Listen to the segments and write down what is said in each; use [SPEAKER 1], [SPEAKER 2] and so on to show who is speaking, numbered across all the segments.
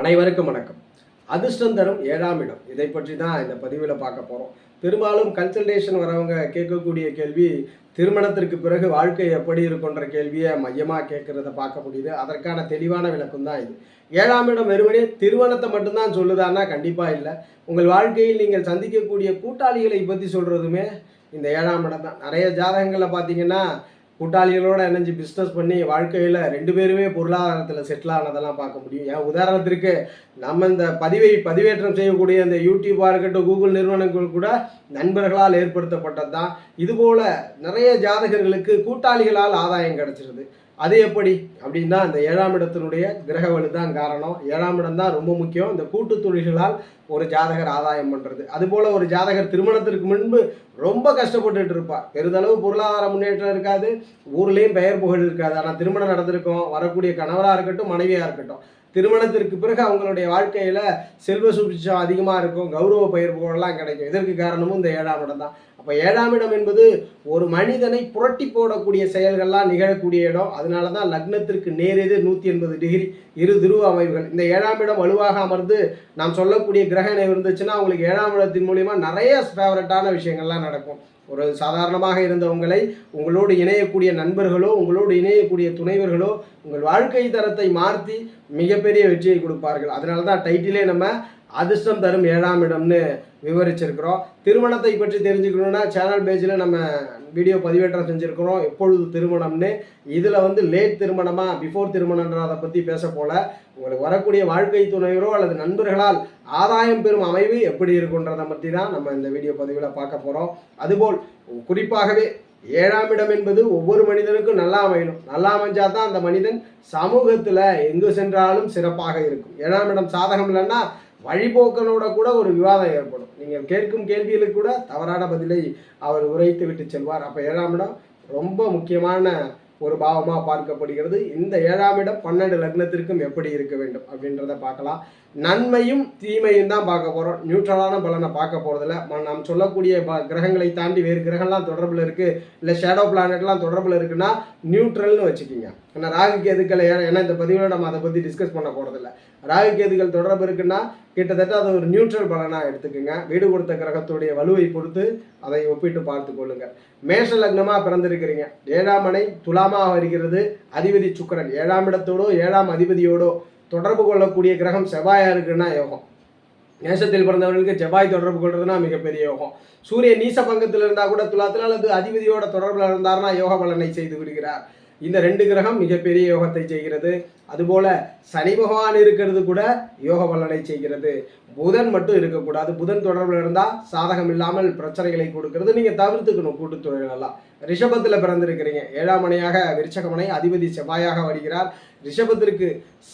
[SPEAKER 1] அனைவருக்கும் வணக்கம். அதிர்ஷ்டம் தரும் 7ஆம் இடம், இதை பற்றி தான் இந்த பதிவில் பார்க்க போகிறோம். பெரும்பாலும் கன்சல்டேஷன் வரவங்க கேட்கக்கூடிய கேள்வி, திருமணத்திற்கு பிறகு வாழ்க்கை எப்படி இருக்குன்ற கேள்வியை மையமாக கேட்குறத பார்க்க முடியுது. அதற்கான தெளிவான விளக்கம் தான் இது. 7ஆம் இடம் வெறுமனே திருமணத்தை மட்டும்தான் சொல்லுதான்னா கண்டிப்பாக இல்லை. உங்கள் வாழ்க்கையில் நீங்கள் சந்திக்கக்கூடிய கூட்டாளிகளை பற்றி சொல்கிறதுமே இந்த 7ஆம் இடம் தான். நிறைய ஜாதகங்களில் பார்த்தீங்கன்னா கூட்டாளிகளோடு இணைஞ்சு பிஸ்னஸ் பண்ணி வாழ்க்கையில் 2 பேருமே பொருளாதாரத்தில் செட்டில் ஆனதெல்லாம் பார்க்க முடியும். ஏன் உதாரணத்திற்கு நம்ம இந்த பதிவேற்றம் செய்யக்கூடிய இந்த யூடியூப்பாக இருக்கட்டும், கூகுள் நிறுவனங்கள் கூட நண்பர்களால் ஏற்படுத்தப்பட்டது தான். இதுபோல் நிறைய ஜாதகர்களுக்கு கூட்டாளிகளால் ஆதாயம் கிடச்சிருது. அது எப்படி அப்படின்னா அந்த 7ஆம் இடத்தினுடைய கிரக வலு தான் காரணம். 7ஆம் இடம் தான் ரொம்ப முக்கியம். இந்த கூட்டு தொழில்களால் ஒரு ஜாதகர் ஆதாயம் பண்ணுறது. அதுபோல் ஒரு ஜாதகர் திருமணத்திற்கு முன்பு ரொம்ப கஷ்டப்பட்டுட்டு இருப்பார். பெரிதளவு பொருளாதார முன்னேற்றம் இருக்காது, ஊர்லேயும் பெயர் புகழ் இருக்காது. ஆனால் திருமணம் நடந்திருக்கும், வரக்கூடிய கணவராக இருக்கட்டும் மனைவியாக இருக்கட்டும், திருமணத்திற்கு பிறகு அவங்களுடைய வாழ்க்கையில் செல்வ சுபிட்சம் அதிகமாக இருக்கும், கௌரவ பெயர் புகழெல்லாம் கிடைக்கும். இதற்கு காரணமும் இந்த 7ஆம் இடம் தான். அப்போ 7ஆம் இடம் என்பது ஒரு மனிதனை புரட்டி போடக்கூடிய செயல்கள்லாம் நிகழக்கூடிய இடம். அதனால தான் லக்னத்திற்கு நேரெதிர் 180 டிகிரி இரு துருவ அமைவுகள். இந்த 7ஆம் இடம் வலுவாக அமர்ந்து நாம் சொல்லக்கூடிய கிரகணம் இருந்துச்சுன்னா உங்களுக்கு 7ஆம் இடத்தின் மூலிமா நிறைய ஃபேவரட்டான விஷயங்கள்லாம் நடக்கும். ஒரு சாதாரணமாக இருந்தவங்களை உங்களோடு இணையக்கூடிய நண்பர்களோ, உங்களோடு இணையக்கூடிய துணைவர்களோ உங்கள் வாழ்க்கை தரத்தை மாற்றி மிகப்பெரிய வெற்றியை கொடுப்பார்கள். அதனால தான் டைட்டிலே நம்ம அதிர்ஷ்டம் தரும் 7ஆம் இடம்னு விவரிச்சிருக்கிறோம். திருமணத்தை பற்றி தெரிஞ்சுக்கணுன்னா சேனல் பேஜில் நம்ம வீடியோ பதிவேற்றம் செஞ்சுருக்கிறோம், எப்பொழுது திருமணம்னு. இதில் லேட் திருமணமா பிஃபோர் திருமணன்றதை பற்றி பேச போல, உங்களுக்கு வரக்கூடிய வாழ்க்கை துணைவரோ அல்லது நண்பர்களால் ஆதாயம் பெறும் அமைவு எப்படி இருக்குன்றதை பற்றி தான் நம்ம இந்த வீடியோ பதிவில் பார்க்க போகிறோம். அதுபோல் குறிப்பாகவே 7ஆம் இடம் என்பது ஒவ்வொரு மனிதனுக்கும் நல்லா அமையணும். நல்லா அமைஞ்சால் தான் அந்த மனிதன் சமூகத்தில் எங்கு சென்றாலும் சிறப்பாக இருக்கும். 7ஆம் இடம் சாதகம் இல்லைன்னா வழிபோக்கனோட கூட ஒரு விவாதம் ஏற்படும். நீங்கள் கேட்கும் கேள்விகளுக்கு கூட தவறான பதிலை அவர் உரைத்து விட்டு செல்வார். அப்போ 7ஆம் இடம் ரொம்ப முக்கியமான ஒரு பாவமாக பார்க்கப்படுகிறது. இந்த 7ஆம் இடம் 12 லக்னத்திற்கும் எப்படி இருக்க வேண்டும் அப்படின்றத பார்க்கலாம். நன்மையும் தீமையும் தான் பார்க்க போகிறோம், நியூட்ரலான பலனை பார்க்க போகிறதில்ல. நாம் சொல்லக்கூடிய கிரகங்களை தாண்டி வேறு கிரகம்லாம் தொடர்பில் இருக்குது, இல்லை ஷேடோ பிளானட்லாம் தொடர்பில் இருக்குன்னா நியூட்ரல்னு வச்சுக்கிங்க. ஏன்னா ராகு கேதுக்கள், ஏன்னா இந்த பதிவில் நம்ம அதை பற்றி டிஸ்கஸ் பண்ண போகிறதில்ல. ராகு கேதுகள் தொடர்பு இருக்குன்னா கிட்டத்தட்ட அதை ஒரு நியூட்ரல் பலனாக எடுத்துக்கோங்க. வீடு கொடுத்த கிரகத்துடைய வலுவை பொறுத்து அதை ஒப்பிட்டு பார்த்து கொள்ளுங்கள். மேஷ லக்னமாக பிறந்திருக்கிறீங்க, 7ஆம் மனை துலாமாக வருகிறது, அதிபதி சுக்கிரன். 7ஆம் இடத்தோடோ 7ஆம் அதிபதியோடோ தொடர்பு கொள்ளக்கூடிய கிரகம் செவ்வாயாக இருக்குன்னா யோகம். மேஷத்தில் பிறந்தவர்களுக்கு செவ்வாய் தொடர்பு கொள்றதுனா மிகப்பெரிய யோகம். சூரியன் நீச பங்கத்தில் இருந்தால் கூட துலாத்தில் அல்லது அதிபதியோட தொடர்பில் இருந்தார்னா யோக பலனை செய்து விடுகிறார். இந்த 2 கிரகம் மிகப்பெரிய யோகத்தை செய்கிறது. அதுபோல சனி பகவான் இருக்கிறது கூட யோக பலனை செய்கிறது. புதன் மட்டும் இருக்கக்கூடாது. புதன் தொடர்பில் இருந்தால் சாதகம் இல்லாமல் பிரச்சனைகளை கொடுக்கிறது. நீங்கள் தவிர்த்துக்கணும் கூட்டுத்தொழிலெல்லாம். ரிஷபத்தில் பிறந்திருக்கிறீங்க, 7ஆம் மனையாக விருச்சகமனை, அதிபதி செவ்வாயாக வருகிறார். ரிஷபத்திற்கு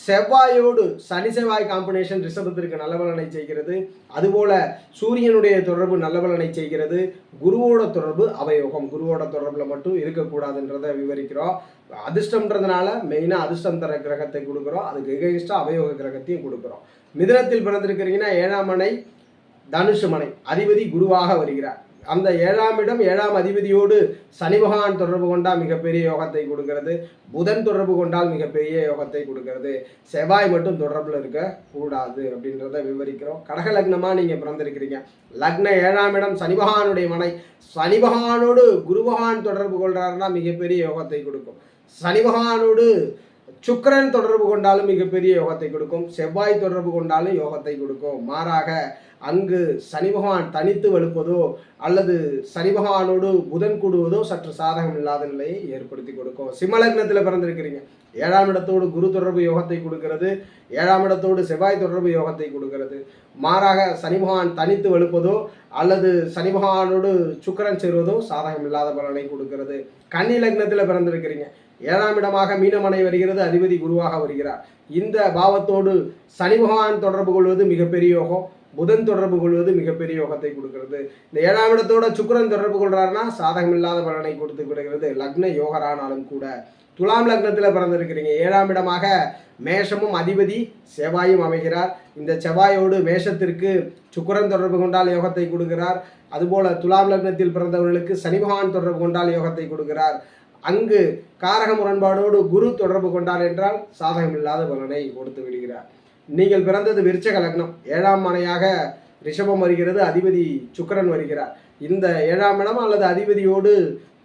[SPEAKER 1] செவ்வாயோடு சனி செவ்வாய் காம்பினேஷன் ரிஷபத்திற்கு நல்ல பலனை செய்கிறது. அதுபோல சூரியனுடைய தொடர்பு நல்ல பலனை செய்கிறது. குருவோட தொடர்பு அவயோகம், குருவோட தொடர்பில் மட்டும் இருக்கக்கூடாதுன்றதை விவரிக்கிறோம். அதிர்ஷ்டம்ன்றதுனால மெயினாக அதிர்ஷ்டம் தர கிரகத்தை கொடுக்குறோம், அதுக்கு எகெயின்ஸ்டாக அவயோக கிரகத்தையும் கொடுக்குறோம். மிதுனத்தில் பிறந்திருக்கிறீங்கன்னா 7ஆம் மனை தனுஷு மனை, அதிபதி குருவாக வருகிறார். அந்த 7ஆம் இடம் 7ஆம் அதிபதியோடு சனி பகவான் தொடர்பு கொண்டால் மிகப்பெரிய யோகத்தை கொடுக்கிறது. புதன் தொடர்பு கொண்டால் மிகப்பெரிய யோகத்தை கொடுக்கிறது. செவ்வாய் மட்டும் தொடர்பில் இருக்கக்கூடாது அப்படின்றத விவரிக்கிறோம். கடக லக்னமாக நீங்கள் பிறந்திருக்கிறீங்க, லக்ன 7ஆம் இடம் சனி பகவானுடைய மனை. சனி பகவானோடு குரு பகவான் தொடர்பு கொள்றாருன்னா மிகப்பெரிய யோகத்தை கொடுக்கும். சனி பகவானோடு சுக்கிரன் தொடர்பு கொண்டாலும் மிகப்பெரிய யோகத்தை கொடுக்கும். செவ்வாய் தொடர்பு கொண்டாலும் யோகத்தை கொடுக்கும். மாறாக அங்கு சனி பகவான் தனித்து வலுப்பதோ அல்லது சனி பகவானோடு புதன் கூடுவதோ சற்று சாதகம் இல்லாத நிலையை ஏற்படுத்தி கொடுக்கும். சிம்மலக்னத்தில் பிறந்திருக்கிறீங்க, 7ஆம் இடத்தோடு குரு தொடர்பு யோகத்தை கொடுக்கிறது. 7ஆம் இடத்தோடு செவ்வாய் தொடர்பு யோகத்தை கொடுக்கிறது. மாறாக சனி பகவான் தனித்து வலுப்பதோ அல்லது சனி பகவானோடு சுக்கிரன் சேருவதோ சாதகம் இல்லாத பலனை கொடுக்கிறது. கன்னி லக்னத்தில் பிறந்திருக்கிறீங்க, 7ஆம் இடமாக மீனமனை வருகிறது, அதிபதி குருவாக வருகிறார். இந்த பாவத்தோடு சனி பகவான் தொடர்பு கொள்வது மிகப்பெரிய யோகம், புதன் தொடர்பு கொள்வது மிகப்பெரிய யோகத்தை கொடுக்கிறது. இந்த 7ஆம் இடத்தோட சுக்கிரன் தொடர்பு கொள்றாருன்னா சாதகம் இல்லாத பலனை கொடுத்து விடுகிறது, லக்ன யோகரானாலும் கூட. துலாம் லக்னத்தில் பிறந்திருக்கிறீங்க, 7ஆம் இடமாக மேஷமும் அதிபதி செவ்வாயும் அமைகிறார். இந்த செவ்வாயோடு மேஷத்திற்கு சுக்கிரன் தொடர்பு கொண்டால் யோகத்தை கொடுக்கிறார். அதுபோல துலாம் லக்னத்தில் பிறந்தவர்களுக்கு சனி பகவான் தொடர்பு கொண்டால் யோகத்தை கொடுக்கிறார். அங்கு காரக முரண்பாடோடு குரு தொடர்பு கொண்டார் என்றால் சாதகம் இல்லாத பலனை கொடுத்து விடுகிறார். நீங்கள் பிறந்தது விருச்சக லக்னம், 7ஆம் மனையாக ரிஷபம் வருகிறது, அதிபதி சுக்கிரன் வருகிறார். இந்த 7ஆம் இடம் அல்லது அதிபதியோடு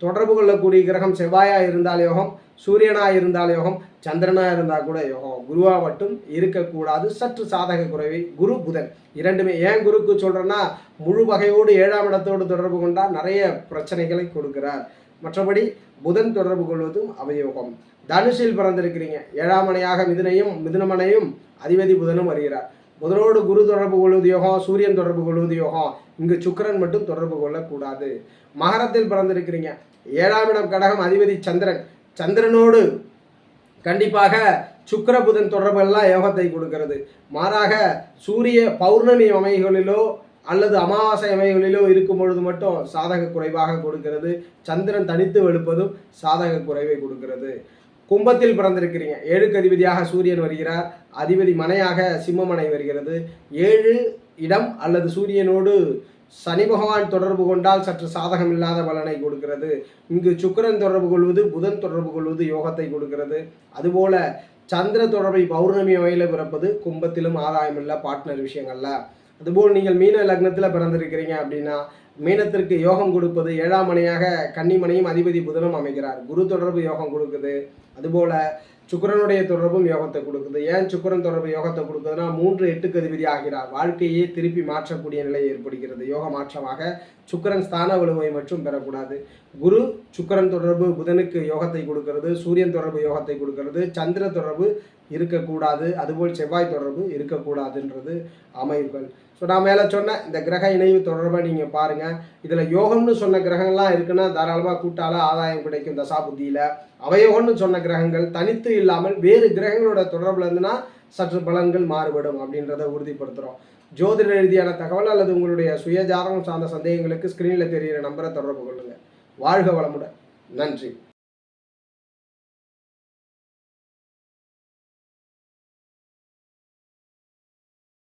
[SPEAKER 1] தொடர்பு கொள்ளக்கூடிய கிரகம் செவ்வாயாக இருந்தால் யோகம், சூரியனாக இருந்தால் யோகம், சந்திரனாக இருந்தால் கூட யோகம். குருவா மட்டும் இருக்கக்கூடாது, சற்று சாதக குறைவை. குரு புதன் இரண்டுமே. ஏன் குருக்கு சொல்கிறேன்னா, முழு வகையோடு 7ஆம் இடத்தோடு தொடர்பு கொண்டால் நிறைய பிரச்சனைகளை கொடுக்கிறார். மற்றபடி புதன் தொடர்பு கொள்வதும் அவயோகம். தனுஷில் பிறந்திருக்கிறீங்க, 7ஆம் மனையாக மிதுனமனையும் அதிபதி புதனும் வருகிறார். புதனோடு குரு தொடர்பு கொள்வது யோகம், சூரியன் தொடர்பு கொள்வது யோகம். இங்கு சுக்கிரன் மட்டும் தொடர்பு கொள்ளக்கூடாது. மகரத்தில் பிறந்திருக்கிறீங்க, 7ஆம் இடம் கடகம், அதிபதி சந்திரன். சந்திரனோடு கண்டிப்பாக சுக்கிர புதன் தொடர்பெல்லாம் யோகத்தை கொடுக்கிறது. மாறாக சூரிய பௌர்ணமி அமைகளிலோ அல்லது அமாவாசை அமைகளிலோ இருக்கும் பொழுது மட்டும் சாதக குறைவாக கொடுக்கிறது. சந்திரன் தனித்து வெளுப்பதும் சாதக குறைவை கொடுக்கிறது. கும்பத்தில் பிறந்திருக்கிறீங்க, 7க்கு அதிபதியாக சூரியன் வருகிறார், அதிபதி மனையாக சிம்மமனை வருகிறது. 7 இடம் அல்லது சூரியனோடு சனி பகவான் தொடர்பு கொண்டால் சற்று சாதகம் இல்லாத பலனை கொடுக்கிறது. இங்கு சுக்கிரன் தொடர்பு கொள்வது, புதன் தொடர்பு கொள்வது யோகத்தை கொடுக்கிறது. அதுபோல சந்திர தொடர்பை பௌர்ணமி வகையில் பிறப்பது கும்பத்திலும் ஆதாயமில்லை பார்ட்னர் விஷயங்கள்ல. அதுபோல் நீங்கள் மீன லக்னத்தில் பிறந்திருக்கிறீங்க அப்படின்னா, மீனத்திற்கு யோகம் கொடுப்பது 7ஆம் மனையாக கன்னிமனையும் அதிபதி புதனும் அமைகிறார். குரு தொடர்பு யோகம் கொடுக்குது. அதுபோல் சுக்கிரனுடைய தொடர்பும் யோகத்தை கொடுக்குது. ஏன் சுக்கிரன் தொடர்பு யோகத்தை கொடுக்குதுன்னா, 3 8க்கு அதிபதி ஆகிறார். வாழ்க்கையே திருப்பி மாற்றக்கூடிய நிலை ஏற்படுகிறது. யோக மாற்றமாக சுக்கிரன் ஸ்தான வலுவை மற்றும் பெறக்கூடாது. குரு சுக்கிரன் தொடர்பு புதனுக்கு யோகத்தை கொடுக்கிறது, சூரியன் தொடர்பு யோகத்தை கொடுக்கிறது, சந்திர தொடர்பு இருக்கக்கூடாது, அதுபோல் செவ்வாய் தொடர்பு இருக்கக்கூடாதுன்றது அமைவுகள். ஸோ நான் மேலே சொன்ன இந்த கிரக இணைவு தொடர்பை நீங்கள் பாருங்கள். இதில் யோகம்னு சொன்ன கிரகங்கள்லாம் இருக்குன்னா தாராளமாக கூட்டால ஆதாயம் கிடைக்கும் தசா புத்தியில். அவயோகம்னு சொன்ன கிரகங்கள் தனித்து இல்லாமல் வேறு கிரகங்களோட தொடர்பில் இருந்துன்னா சற்று பலன்கள் மாறுபடும் அப்படின்றத உறுதிப்படுத்துகிறோம். ஜோதிட ரீதியான தகவல் அல்லது உங்களுடைய சுயஜாதகம் சார்ந்த சந்தேகங்களுக்கு ஸ்க்ரீனில் தெரிகிற நம்பரை தொடர்பு கொள்ளுங்கள். வாழ்க வளமுடன். நன்றி.